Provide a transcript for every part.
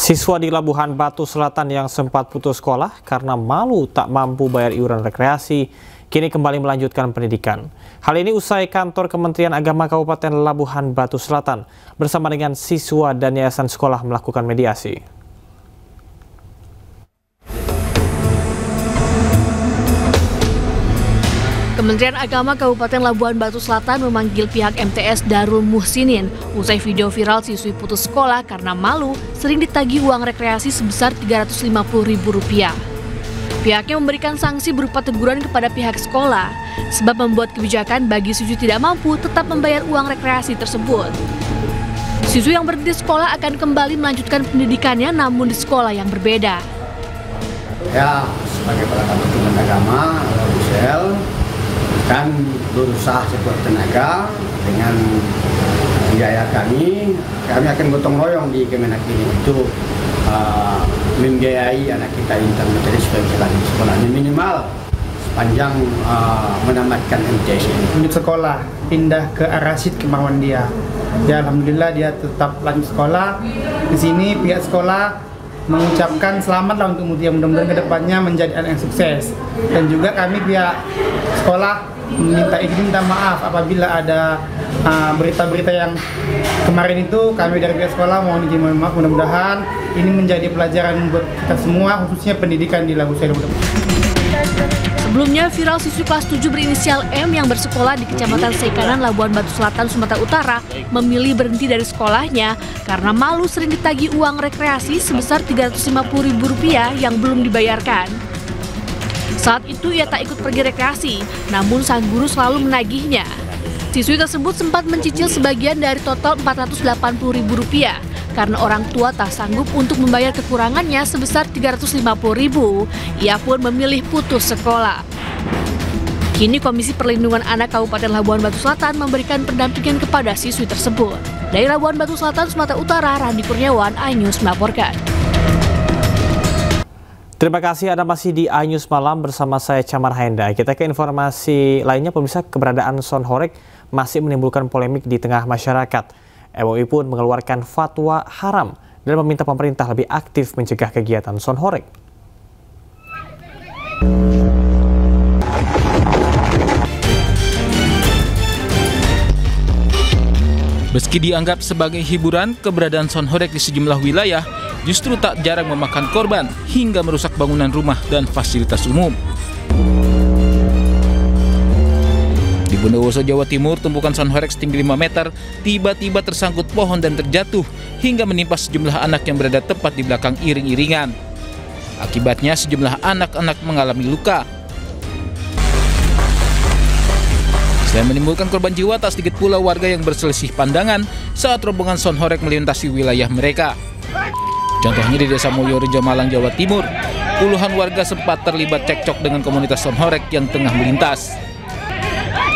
Siswa di Labuhan Batu Selatan yang sempat putus sekolah karena malu tak mampu bayar iuran rekreasi, kini kembali melanjutkan pendidikan. Hal ini usai kantor Kementerian Agama Kabupaten Labuhan Batu Selatan bersama dengan siswa dan yayasan sekolah melakukan mediasi. Kementerian Agama Kabupaten Labuhan Batu Selatan memanggil pihak MTS Darul Muhsinin usai video viral siswi putus sekolah karena malu sering ditagih uang rekreasi sebesar Rp350.000. Pihaknya memberikan sanksi berupa teguran kepada pihak sekolah sebab membuat kebijakan bagi siswi tidak mampu tetap membayar uang rekreasi tersebut. Siswi yang berhenti sekolah akan kembali melanjutkan pendidikannya namun di sekolah yang berbeda. Ya, sebagai pelaksanaan Kementerian Agama, Busel kan berusaha sekuat tenaga dengan biaya kami akan gotong royong di Kemenak ini untuk membiayai anak kita intermediate supaya bisa lanjut sekolahnya minimal sepanjang menamatkan MTS ini. Lanjut sekolah, pindah ke Arasid ke Marwandia. Ya, alhamdulillah dia tetap lanjut sekolah. Di sini pihak sekolah mengucapkan selamatlah untuk Mutia, mudah-mudahan kedepannya menjadi anak yang sukses. Dan juga kami pihak sekolah minta maaf apabila ada berita-berita yang kemarin itu. Kami dari pihak sekolah mohon izin maaf, mudah-mudahan ini menjadi pelajaran buat kita semua khususnya pendidikan di Labu Selatan. Sebelumnya viral siswi kelas 7 berinisial M yang bersekolah di Kecamatan Seikanan, Labuhan Batu Selatan, Sumatera Utara memilih berhenti dari sekolahnya karena malu sering ditagih uang rekreasi sebesar Rp350.000 yang belum dibayarkan. Saat itu ia tak ikut pergi rekreasi, namun sang guru selalu menagihnya. Siswi tersebut sempat mencicil sebagian dari total Rp480.000 karena orang tua tak sanggup untuk membayar kekurangannya sebesar Rp350.000. Ia pun memilih putus sekolah. Kini Komisi Perlindungan Anak Kabupaten Labuhan Batu Selatan memberikan pendampingan kepada siswi tersebut. Dari Labuhan Batu Selatan, Sumatera Utara, Randi Kurniawan, iNews melaporkan. Terima kasih Anda masih di iNews Malam bersama saya Camar Haenda. Kita ke informasi lainnya, pemirsa. Keberadaan sonhorek masih menimbulkan polemik di tengah masyarakat. MUI pun mengeluarkan fatwa haram dan meminta pemerintah lebih aktif mencegah kegiatan sonhorek. Meski dianggap sebagai hiburan, keberadaan sonhorek di sejumlah wilayah justru tak jarang memakan korban hingga merusak bangunan rumah dan fasilitas umum. Di Bondowoso, Jawa Timur, tumpukan sonhorek setinggi 5 meter tiba-tiba tersangkut pohon dan terjatuh hingga menimpa sejumlah anak yang berada tepat di belakang iring-iringan. Akibatnya sejumlah anak-anak mengalami luka. Selain menimbulkan korban jiwa, tak sedikit pula warga yang berselisih pandangan saat rombongan sonhorek melintasi wilayah mereka. Contohnya di Desa Mulyorejo, Malang, Jawa Timur, puluhan warga sempat terlibat cekcok dengan komunitas sonhorek yang tengah melintas.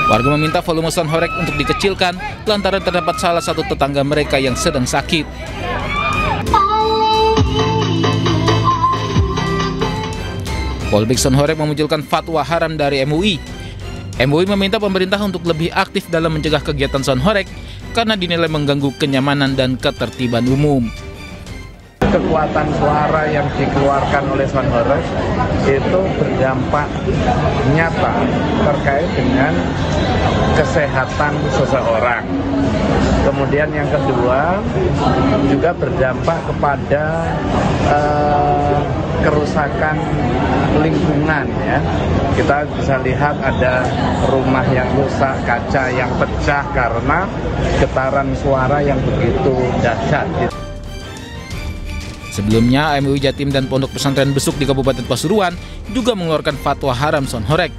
Warga meminta volume sonhorek untuk dikecilkan lantaran terdapat salah satu tetangga mereka yang sedang sakit. Polbik sonhorek memunculkan fatwa haram dari MUI. MUI meminta pemerintah untuk lebih aktif dalam mencegah kegiatan sonhorek karena dinilai mengganggu kenyamanan dan ketertiban umum. Kekuatan suara yang dikeluarkan oleh sonhorek itu berdampak nyata terkait dengan kesehatan seseorang. Kemudian yang kedua juga berdampak kepada kerusakan lingkungan, ya. Kita bisa lihat ada rumah yang rusak, kaca yang pecah karena getaran suara yang begitu dahsyat. Sebelumnya, MUI Jatim dan Pondok Pesantren Besuk di Kabupaten Pasuruan juga mengeluarkan fatwa haram sonhorek.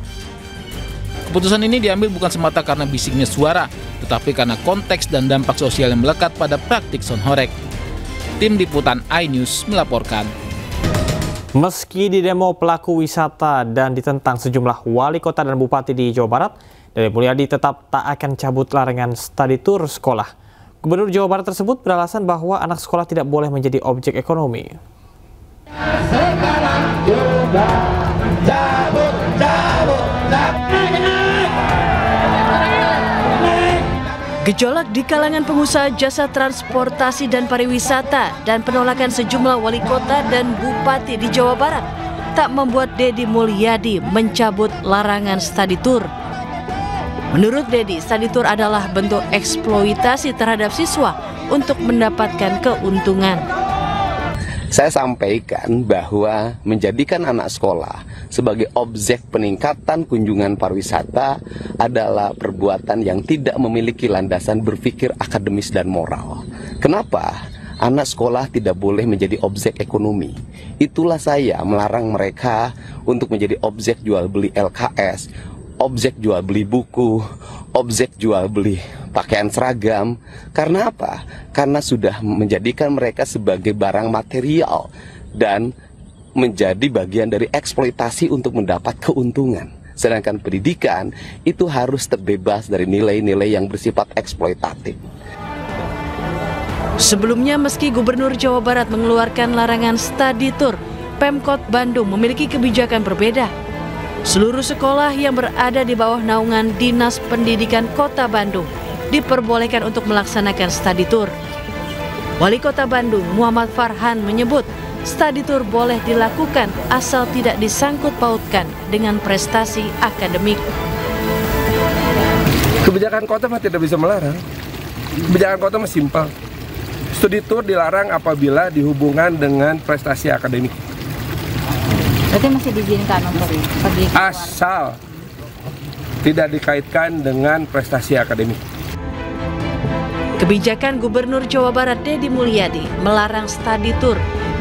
Keputusan ini diambil bukan semata karena bisiknya suara, tetapi karena konteks dan dampak sosial yang melekat pada praktik sonhorek. Tim Liputan iNews melaporkan. Meski didemo pelaku wisata dan ditentang sejumlah wali kota dan bupati di Jawa Barat, Dede Mulyadi tetap tak akan cabut larangan study tour sekolah. Gubernur Jawa Barat tersebut beralasan bahwa anak sekolah tidak boleh menjadi objek ekonomi. Gejolak di kalangan pengusaha jasa transportasi dan pariwisata dan penolakan sejumlah wali kota dan bupati di Jawa Barat tak membuat Deddy Mulyadi mencabut larangan study tour. Menurut Deddy, study tour adalah bentuk eksploitasi terhadap siswa untuk mendapatkan keuntungan. Saya sampaikan bahwa menjadikan anak sekolah sebagai objek peningkatan kunjungan pariwisata adalah perbuatan yang tidak memiliki landasan berpikir akademis dan moral. Kenapa? Anak sekolah tidak boleh menjadi objek ekonomi. Itulah saya melarang mereka untuk menjadi objek jual beli LKS, objek jual beli buku, objek jual beli pakaian seragam. Karena apa? Karena sudah menjadikan mereka sebagai barang material dan menjadi bagian dari eksploitasi untuk mendapat keuntungan. Sedangkan pendidikan itu harus terbebas dari nilai-nilai yang bersifat eksploitatif. Sebelumnya, meski Gubernur Jawa Barat mengeluarkan larangan study tour, Pemkot Bandung memiliki kebijakan berbeda. Seluruh sekolah yang berada di bawah naungan Dinas Pendidikan Kota Bandung diperbolehkan untuk melaksanakan study tour. Wali Kota Bandung, Muhammad Farhan, menyebut study tour boleh dilakukan asal tidak disangkut pautkan dengan prestasi akademik. Kebijakan kota mah tidak bisa melarang. Kebijakan kota mah simpel. Studi tour dilarang apabila dihubungan dengan prestasi akademik. Berarti masih diizinkan untuk pergi keluar. Asal tidak dikaitkan dengan prestasi akademik. Kebijakan Gubernur Jawa Barat Deddy Mulyadi melarang study tour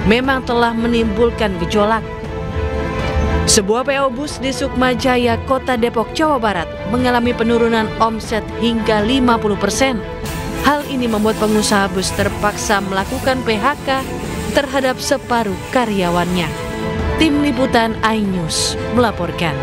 memang telah menimbulkan gejolak. Sebuah PO bus di Sukmajaya, Kota Depok, Jawa Barat mengalami penurunan omset hingga 50%. Hal ini membuat pengusaha bus terpaksa melakukan PHK terhadap separuh karyawannya. Tim Liputan iNews melaporkan.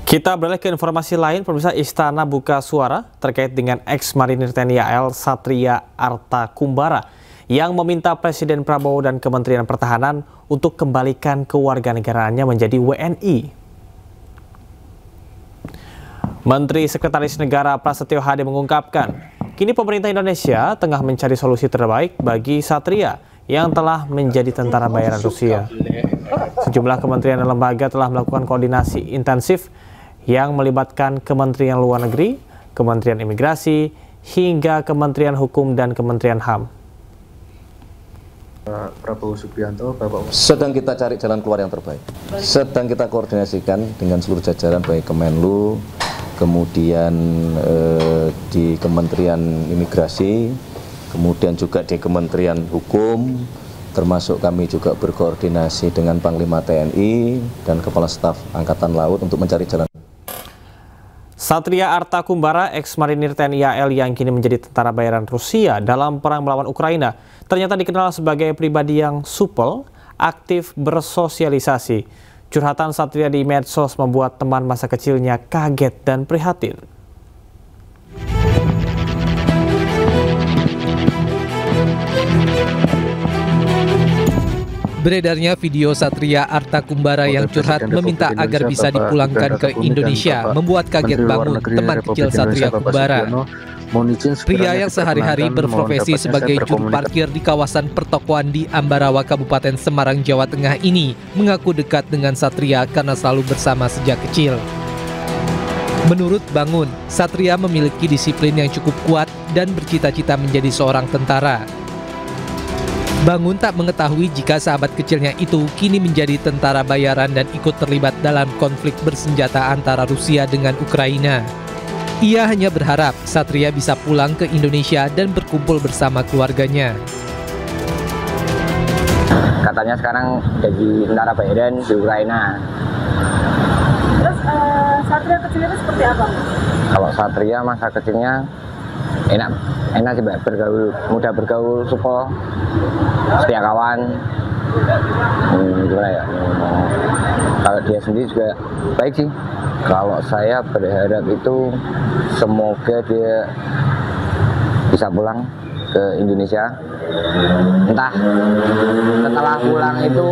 Kita beralih ke informasi lain, pemirsa. Istana buka suara terkait dengan ex-Marinir TNI AL Satria Arta Kumbara yang meminta Presiden Prabowo dan Kementerian Pertahanan untuk kembalikan kewarganegaraannya menjadi WNI. Menteri Sekretaris Negara Prasetyo Hadi mengungkapkan, kini pemerintah Indonesia tengah mencari solusi terbaik bagi Satria yang telah menjadi tentara bayaran Rusia. Sejumlah kementerian dan lembaga telah melakukan koordinasi intensif yang melibatkan Kementerian Luar Negeri, Kementerian Imigrasi, hingga Kementerian Hukum dan Kementerian HAM. Prabowo Subianto, Bapak sedang kita cari jalan keluar yang terbaik. Sedang kita koordinasikan dengan seluruh jajaran baik Kemenlu, kemudian di Kementerian Imigrasi, kemudian juga di Kementerian Hukum, termasuk kami juga berkoordinasi dengan Panglima TNI dan Kepala Staf Angkatan Laut untuk mencari jalan. Satria Arta Kumbara, ex-Marinir TNI AL yang kini menjadi tentara bayaran Rusia dalam perang melawan Ukraina, ternyata dikenal sebagai pribadi yang supel, aktif bersosialisasi. Curhatan Satria di medsos membuat teman masa kecilnya kaget dan prihatin. Beredarnya video Satria Arta Kumbara yang curhat meminta agar bisa dipulangkan ke Indonesia membuat kaget bangun teman kecil Satria Kumbara. Pria yang sehari-hari berprofesi sebagai juru parkir di kawasan pertokoan di Ambarawa, Kabupaten Semarang, Jawa Tengah ini mengaku dekat dengan Satria karena selalu bersama sejak kecil. Menurut Bangun, Satria memiliki disiplin yang cukup kuat dan bercita-cita menjadi seorang tentara. Bangun tak mengetahui jika sahabat kecilnya itu kini menjadi tentara bayaran dan ikut terlibat dalam konflik bersenjata antara Rusia dengan Ukraina. Ia hanya berharap Satria bisa pulang ke Indonesia dan berkumpul bersama keluarganya. Katanya sekarang jadi tentara bayaran di Ukraina. Terus Satria kecil itu seperti apa? Kalau Satria masa kecilnya enak sih, bergaul, mudah bergaul, supel, setia kawan. Gimana ya? Kalau dia sendiri juga baik sih. Kalau saya berharap itu semoga dia bisa pulang ke Indonesia. Entah setelah pulang itu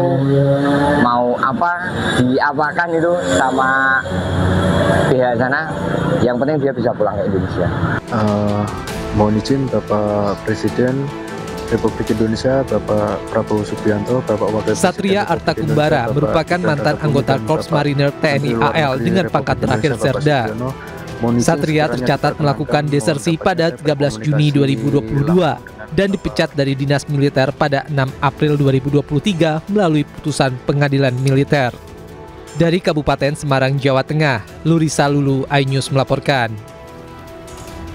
mau apa, diapakan itu sama pihak sana, yang penting dia bisa pulang ke Indonesia. Mohon izin Bapak Presiden Republik Indonesia, Bapak Prabowo Subianto, Bapak Wakil Presiden Satria Arta Kumbara merupakan mantan anggota Korps Marinir TNI AL dengan pangkat terakhir Serda. Satria tercatat melakukan desersi pada 13 Juni 2022 dan dipecat dari dinas militer pada 6 April 2023 melalui putusan pengadilan militer. Dari Kabupaten Semarang, Jawa Tengah, Lurisa Lulu, iNews melaporkan.